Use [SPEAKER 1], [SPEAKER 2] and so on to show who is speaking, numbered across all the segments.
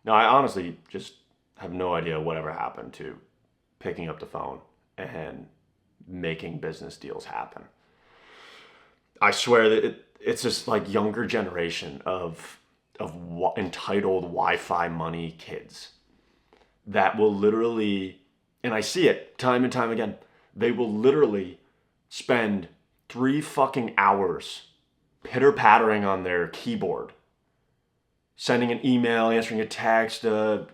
[SPEAKER 1] Now, I honestly just have no idea whatever happened to picking up the phone and making business deals happen. I swear that it's just like younger generation of entitled Wi-Fi money kids that will literally, and I see it time and time again, they will literally spend 3 fucking hours pitter pattering on their keyboard, sending an email, answering a text, a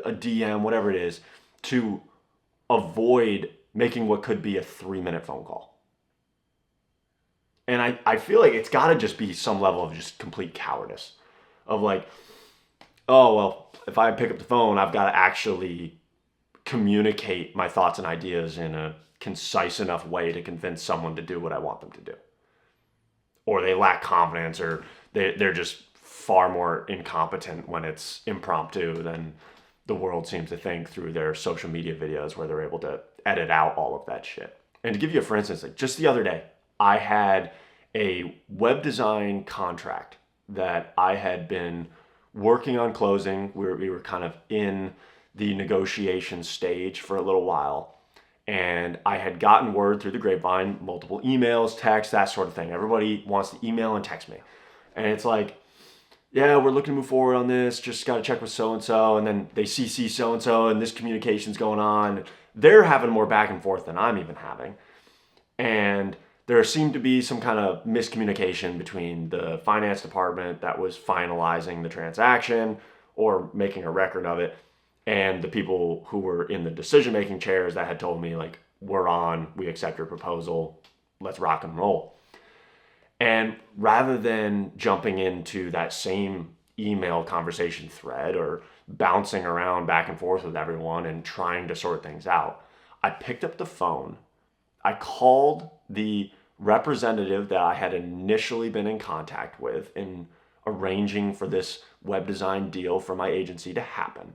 [SPEAKER 1] DM, whatever it is, to avoid making what could be a 3 minute phone call. And I feel like it's got to just be some level of just complete cowardice of like, oh, well, if I pick up the phone, I've got to actually communicate my thoughts and ideas in a concise enough way to convince someone to do what I want them to do. Or they lack confidence, or they're just far more incompetent when it's impromptu than the world seems to think through their social media videos where they're able to edit out all of that shit. And to give you, for instance, like just the other day, I had a web design contract that I had been working on closing. We were kind of in the negotiation stage for a little while. And I had gotten word through the grapevine, multiple emails, texts, that sort of thing. Everybody wants to email and text me. And it's like, yeah, we're looking to move forward on this. Just got to check with so-and-so. And then they CC so-and-so and this communication's going on. They're having more back and forth than I'm even having. And there seemed to be some kind of miscommunication between the finance department that was finalizing the transaction or making a record of it, and the people who were in the decision-making chairs that had told me, like, we're on, we accept your proposal, let's rock and roll. And rather than jumping into that same email conversation thread or bouncing around back and forth with everyone and trying to sort things out, I picked up the phone, I called the representative that I had initially been in contact with in arranging for this web design deal for my agency to happen.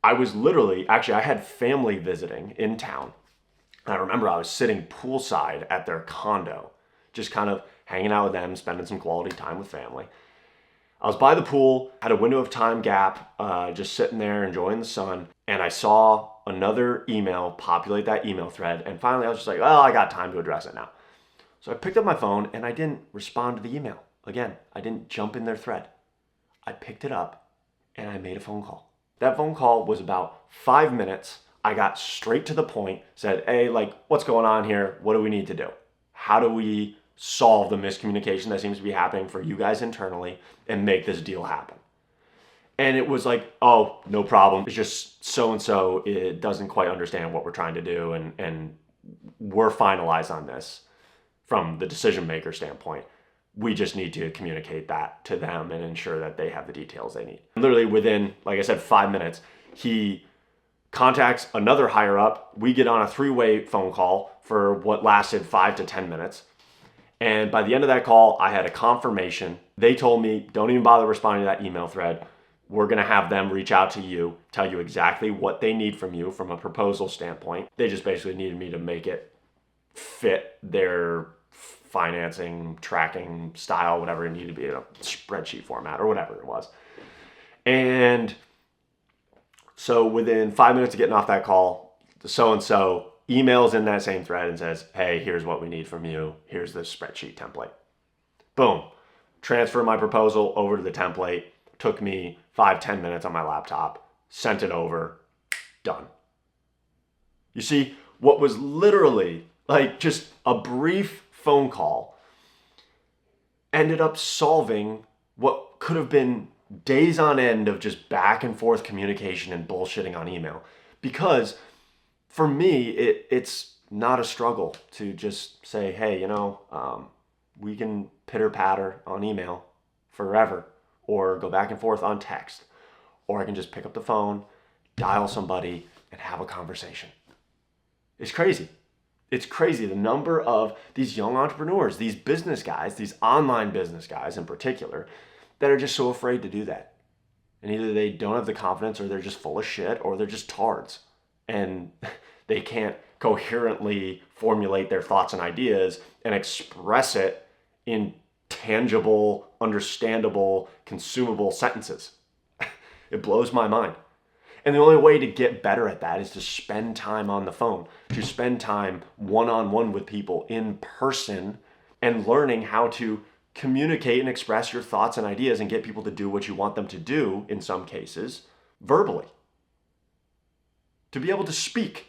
[SPEAKER 1] I was literally, actually, I had family visiting in town. And I remember I was sitting poolside at their condo, just kind of hanging out with them, spending some quality time with family. I was by the pool, had a window of time gap, just sitting there enjoying the sun. And I saw another email populate that email thread. And finally I was just like, well, I got time to address it now. So I picked up my phone and I didn't respond to the email. Again, I didn't jump in their thread. I picked it up and I made a phone call. That phone call was about 5 minutes. I got straight to the point, said, hey, like, what's going on here? What do we need to do? How do we solve the miscommunication that seems to be happening for you guys internally and make this deal happen? And it was like, oh, no problem. It's just so-and-so, it doesn't quite understand what we're trying to do. And we're finalized on this from the decision maker standpoint. We just need to communicate that to them and ensure that they have the details they need. Literally within, like I said, 5 minutes, he contacts another higher up. We get on a 3-way phone call for what lasted 5 to 10 minutes. And by the end of that call, I had a confirmation. They told me, don't even bother responding to that email thread. We're going to have them reach out to you, tell you exactly what they need from you from a proposal standpoint. They just basically needed me to make it fit their financing, tracking style, whatever it needed to be in a spreadsheet format or whatever it was. And so within 5 minutes of getting off that call, the so-and-so emails in that same thread and says, hey, here's what we need from you. Here's the spreadsheet template. Boom. Transfer my proposal over to the template. Took me 5-10 minutes on my laptop. Sent it over. Done. You see, what was literally like just a brief phone call ended up solving what could have been days on end of just back and forth communication and bullshitting on email. Because for me, it's not a struggle to just say, hey, we can pitter patter on email forever, or go back and forth on text, or I can just pick up the phone, dial somebody, and have a conversation. It's crazy. It's crazy the number of these young entrepreneurs, these business guys, these online business guys in particular, that are just so afraid to do that. And either they don't have the confidence, or they're just full of shit, or they're just tards. And they can't coherently formulate their thoughts and ideas and express it in tangible, understandable, consumable sentences. It blows my mind. And the only way to get better at that is to spend time on the phone, to spend time one-on-one with people in person and learning how to communicate and express your thoughts and ideas and get people to do what you want them to do, in some cases, verbally. To be able to speak,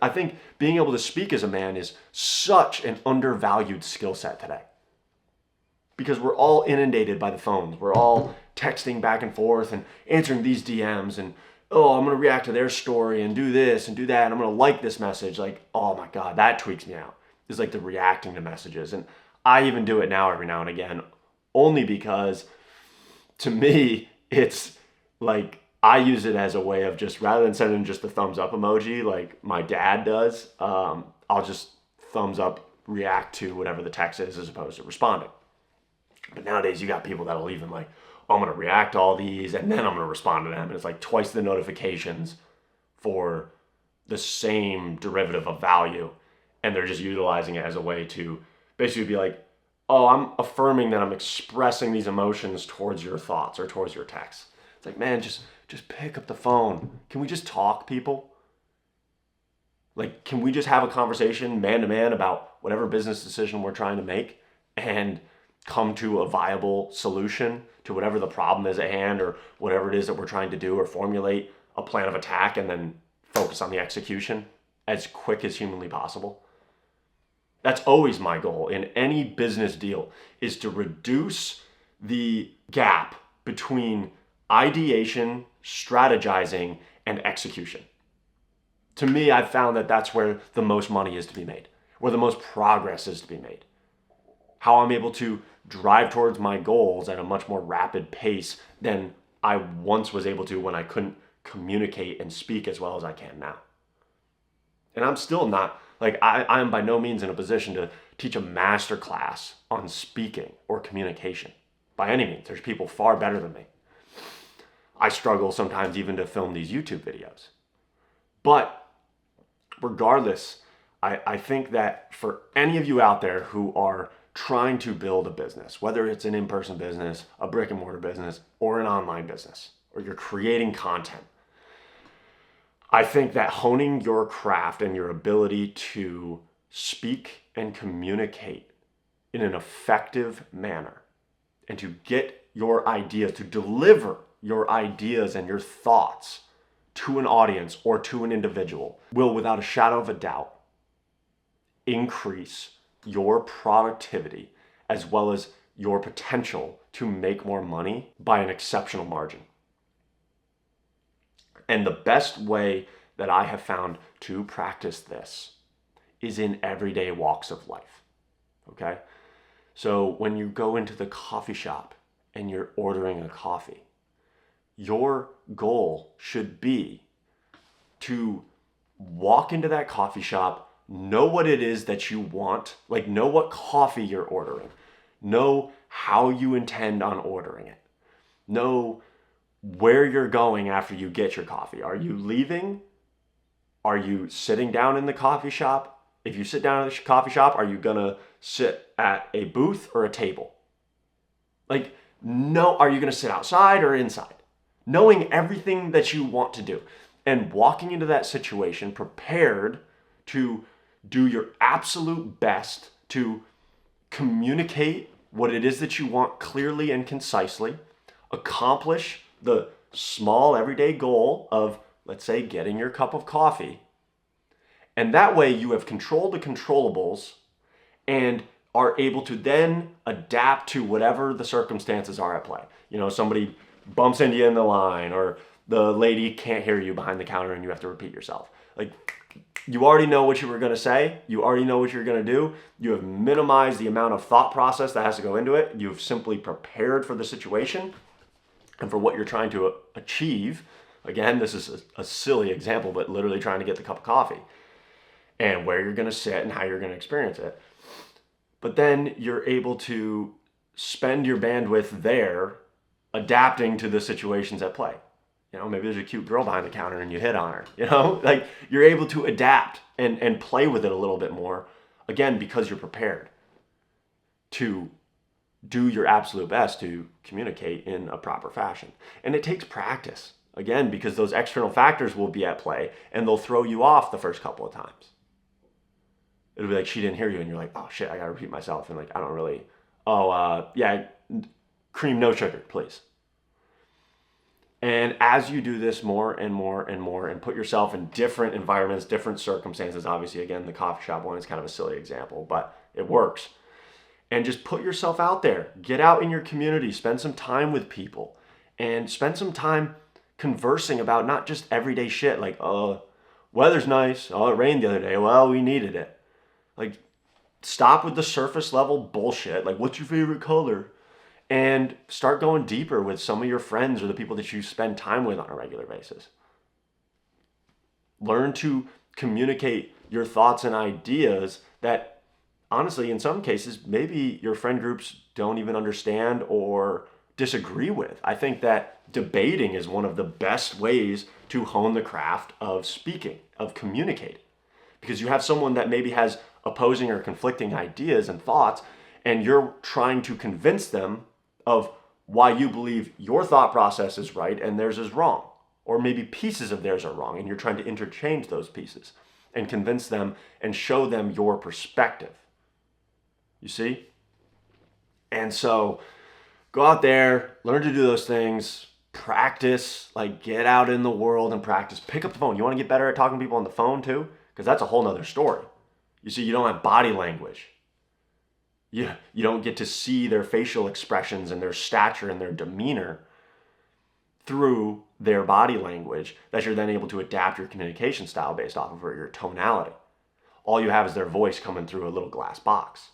[SPEAKER 1] I think being able to speak as a man is such an undervalued skill set today. Because we're all inundated by the phones. We're all texting back and forth and answering these DMs and, oh, I'm going to react to their story and do this and do that. And I'm going to like this message. Like, oh my God, that tweaks me out. It's like the reacting to messages. And I even do it now every now and again, only because to me, it's like, I use it as a way of just, rather than sending just the thumbs up emoji like my dad does, I'll just thumbs up, react to whatever the text is as opposed to responding. But nowadays you got people that'll even like, oh, I'm going to react to all these and then I'm going to respond to them. And it's like twice the notifications for the same derivative of value. And they're just utilizing it as a way to basically be like, oh, I'm affirming that I'm expressing these emotions towards your thoughts or towards your text. It's like, man, just pick up the phone. Can we just talk, people? Like, can we just have a conversation man to man about whatever business decision we're trying to make and come to a viable solution to whatever the problem is at hand or whatever it is that we're trying to do, or formulate a plan of attack and then focus on the execution as quick as humanly possible? That's always my goal in any business deal, is to reduce the gap between ideation, strategizing, and execution. To me, I've found that that's where the most money is to be made, where the most progress is to be made. How I'm able to drive towards my goals at a much more rapid pace than I once was able to when I couldn't communicate and speak as well as I can now. And I'm still not, like, I am by no means in a position to teach a master class on speaking or communication. By any means, there's people far better than me. I struggle sometimes even to film these YouTube videos. But regardless, I think that for any of you out there who are trying to build a business, whether it's an in-person business, a brick and mortar business, or an online business, or you're creating content, I think that honing your craft and your ability to speak and communicate in an effective manner and to get your ideas, to deliver your ideas and your thoughts to an audience or to an individual will, without a shadow of a doubt, increase your productivity as well as your potential to make more money by an exceptional margin. And the best way that I have found to practice this is in everyday walks of life. Okay? So when you go into the coffee shop and you're ordering a coffee, your goal should be to walk into that coffee shop, know what it is that you want, like know what coffee you're ordering, know how you intend on ordering it, know where you're going after you get your coffee. Are you leaving? Are you sitting down in the coffee shop? If you sit down in the coffee shop, are you gonna sit at a booth or a table? Like, no, are you gonna sit outside or inside? Knowing everything that you want to do and walking into that situation prepared to do your absolute best to communicate what it is that you want clearly and concisely, accomplish the small everyday goal of, let's say, getting your cup of coffee. And that way you have controlled the controllables and are able to then adapt to whatever the circumstances are at play. You know, somebody bumps into you in the line, or the lady can't hear you behind the counter and you have to repeat yourself. Like, you already know what you were gonna say. You already know what you're gonna do. You have minimized the amount of thought process that has to go into it. You've simply prepared for the situation and for what you're trying to achieve. Again, this is a silly example, but literally trying to get the cup of coffee and where you're gonna sit and how you're gonna experience it. But then you're able to spend your bandwidth there adapting to the situations at play. You know, maybe there's a cute girl behind the counter and you hit on her, you know, like you're able to adapt and play with it a little bit more, again, because you're prepared to do your absolute best to communicate in a proper fashion. And it takes practice, again, because those external factors will be at play and they'll throw you off the first couple of times. It'll be like, she didn't hear you, and you're like, oh shit, I gotta repeat myself. And like, I don't really, yeah, cream, no sugar, please. And as you do this more and more and more and put yourself in different environments, different circumstances, obviously, again, the coffee shop one is kind of a silly example, but it works. And just put yourself out there. Get out in your community, spend some time with people, and spend some time conversing about not just everyday shit like, weather's nice, it rained the other day, well, we needed it. Like, stop with the surface level bullshit, like, what's your favorite color? And start going deeper with some of your friends or the people that you spend time with on a regular basis. Learn to communicate your thoughts and ideas that, honestly, in some cases, maybe your friend groups don't even understand or disagree with. I think that debating is one of the best ways to hone the craft of speaking, of communicating. Because you have someone that maybe has opposing or conflicting ideas and thoughts, and you're trying to convince them of why you believe your thought process is right and theirs is wrong. Or maybe pieces of theirs are wrong, and you're trying to interchange those pieces and convince them and show them your perspective. You see? And so go out there, learn to do those things, practice, like get out in the world and practice. Pick up the phone. You want to get better at talking to people on the phone too? Because that's a whole nother story. You see, you don't have body language. You don't get to see their facial expressions and their stature and their demeanor through their body language that you're then able to adapt your communication style based off of your tonality. All you have is their voice coming through a little glass box.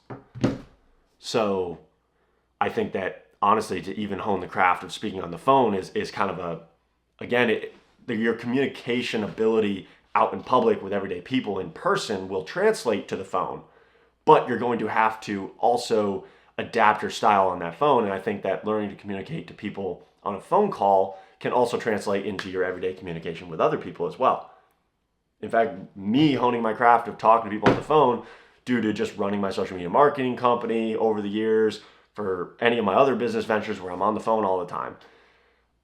[SPEAKER 1] So I think that honestly, to even hone the craft of speaking on the phone is kind of your communication ability out in public with everyday people in person will translate to the phone. But you're going to have to also adapt your style on that phone. And I think that learning to communicate to people on a phone call can also translate into your everyday communication with other people as well. In fact, me honing my craft of talking to people on the phone due to just running my social media marketing company over the years, for any of my other business ventures where I'm on the phone all the time,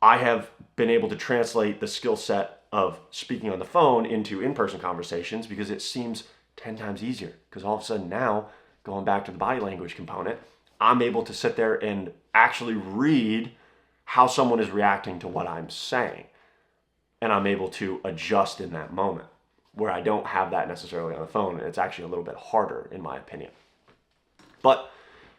[SPEAKER 1] I have been able to translate the skill set of speaking on the phone into in-person conversations because it seems 10 times easier. Because all of a sudden now, going back to the body language component, I'm able to sit there and actually read how someone is reacting to what I'm saying. And I'm able to adjust in that moment where I don't have that necessarily on the phone. And it's actually a little bit harder in my opinion. But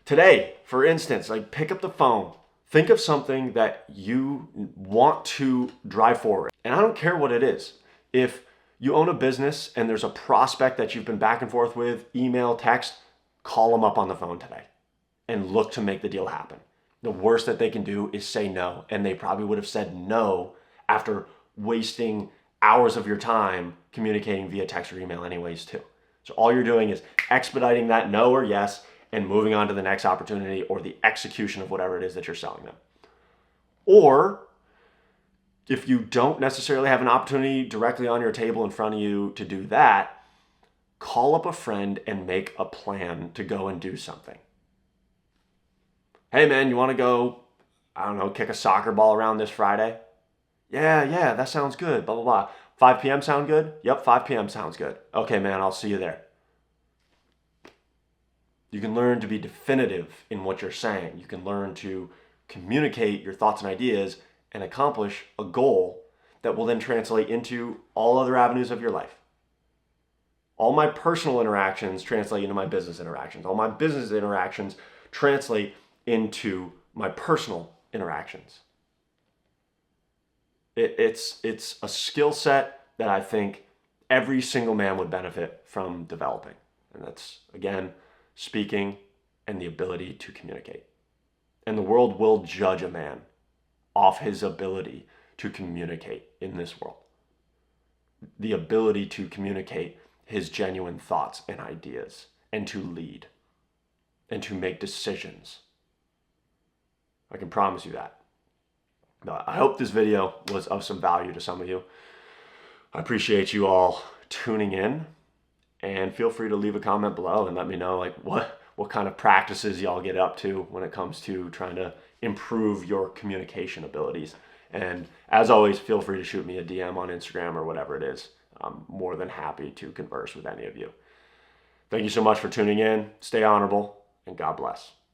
[SPEAKER 1] today, for instance, like pick up the phone, think of something that you want to drive forward. And I don't care what it is. If you own a business and there's a prospect that you've been back and forth with, email, text, call them up on the phone today and look to make the deal happen. The worst that they can do is say no. And they probably would have said no after wasting hours of your time communicating via text or email anyways too. So all you're doing is expediting that no or yes and moving on to the next opportunity or the execution of whatever it is that you're selling them. Or if you don't necessarily have an opportunity directly on your table in front of you to do that, call up a friend and make a plan to go and do something. Hey man, you want to go, kick a soccer ball around this Friday? Yeah, that sounds good, blah, blah, blah. 5 p.m. sound good? Yep, 5 p.m. sounds good. Okay, man, I'll see you there. You can learn to be definitive in what you're saying. You can learn to communicate your thoughts and ideas and accomplish a goal that will then translate into all other avenues of your life. All my personal interactions translate into my business interactions. All my business interactions translate into my personal interactions. It's a skill set that I think every single man would benefit from developing. And that's, again, speaking and the ability to communicate. And the world will judge a man off his ability to communicate in this world. The ability to communicate his genuine thoughts and ideas and to lead and to make decisions. I can promise you that. I hope this video was of some value to some of you. I appreciate you all tuning in, and feel free to leave a comment below and let me know what what kind of practices y'all get up to when it comes to trying to improve your communication abilities. And as always, feel free to shoot me a DM on Instagram or whatever it is. I'm more than happy to converse with any of you. Thank you so much for tuning in. Stay honorable, and God bless.